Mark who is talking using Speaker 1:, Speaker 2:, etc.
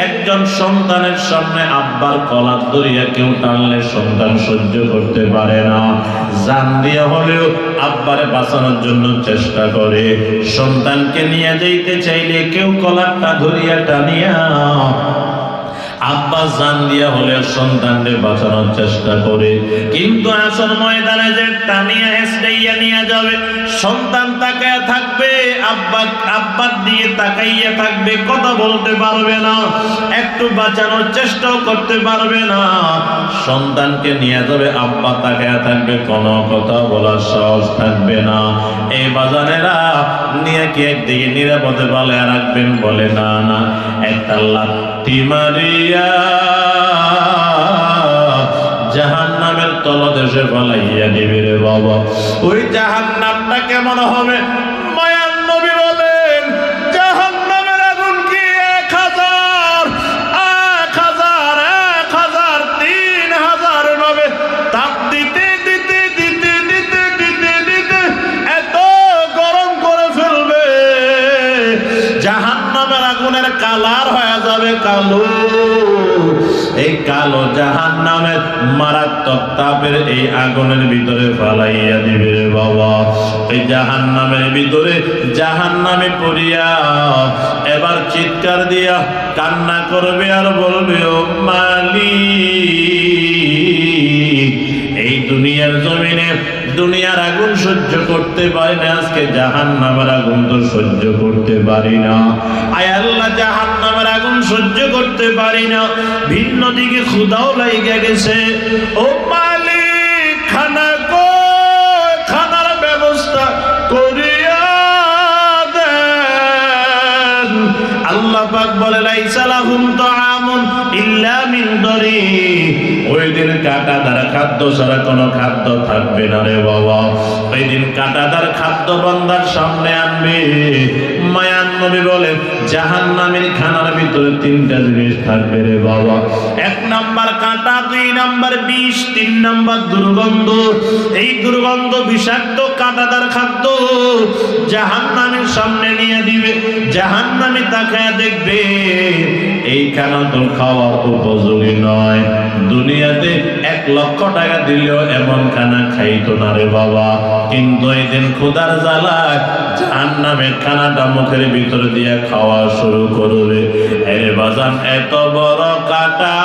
Speaker 1: একজন সন্তানের সামনে আব্বার কলার ধরিয়া কেউ টানলে সন্তান সহ্য করতে পারে না, জান দিয়ে হলেও আব্বারে বাঁচানোর জন্য চেষ্টা করে। সন্তানকে নিয়ে যাইতে চাইলে কেউ কলারটা ধরিয়া টানিয়া আব্বা জান দিয়া হলে সন্তানকে বাঁচানোর চেষ্টা করে, কিন্তু আসল ময়দানে যে টানিয়া হেসড়াইয়া নিয়ে যাবে, সন্তান তাকায়া থাকবে, আব্বার দিয়ে তাকাইয়া থাকবে, কথা বলতে পারবে না, একটু বাঁচানোর চেষ্টাও করতে পারবে না। সন্তানকে নিয়ে যাবে, আব্বা তাকায়া থাকবে, কোনো কথা বলার সাহস থাকবে না। এই বাজানেরা নিয়ে কি একদিকে নিরাপদে পালায়া রাখবেন? বলে না না, একটা লাথি মারিয়া জাহান্নামের তলদেশে ফলাইয়া দিবে রে বাবা। ওই জাহান্নামটা কেমন হবে? মায়ার নবী বলেন, জাহান্নামের আগুন কি 1000 3000 নবে তাপ দিতে দিতে দিতে দিতে দিতে দিতে এত গরম করে ফেলবে, জাহান্নামের আগুনের কালার হয়ে যাবে কালো। এই কালো জাহান্নামের মারাত্মক তাপের এই আগুনের ভিতরে ফালাইয়া দিবে রে বাবা। এই জাহান্নামের ভিতরে জাহান্নামে পড়িয়া এবার চিৎকার দিয়া কান্না করবে আর বলবে, ও মালিক, এই দুনিয়ার জমিনে দুনিয়ার আগুন সহ্য করতে পারি না, আজকে জাহান্নামের আগুন তো সহ্য করতে পারি না। আয় আল্লাহ, জাহান্নামের আগুন সহ্য করতে পারি না। ভিন্ন দিকে ক্ষুধাও লাইগা গেছে। ও মালিক, খানা কই, খানার ব্যবস্থা করিয়া দেন। আল্লাহ পাক বলে, লাইসা লাহুম তাআমুন ইল্লা মিন দরি। ওই দিন কাঁটাদার খাদ্য ছাড়া কোনো খাদ্য থাকবে না রে বাবা। ওই দিন কাঁটাদার খাদ্য বান্দার সামনে আনবে। মায়ান নবী বলেন, জাহান্নামের খানার ভিতরে 3টা জিনিস থাকবে রে বাবা। 1 নাম্বার কাঁটা, 2 নাম্বার বিষ, 3 নাম্বার দুর্গন্ধ। এই দুর্গন্ধ বিষাক্ত কাঁটাদার খাদ্য জাহান্নামের সামনে নিয়ে দিবে। জাহান্নামী তাকায়া দেখবে, এই খানা তো খাওয়ার উপযোগী নয়। দুনিয়াতে 1 লক্ষ টাকা দিলেও এমন খানা খাইতো না রে বাবা। কিন্তু এই দিন ক্ষুধার জ্বালায় জাহান্নামের খানাটা মুখের ভিতরে দিয়ে খাওয়া শুরু করবে। এর বাজান এত বড় কাটা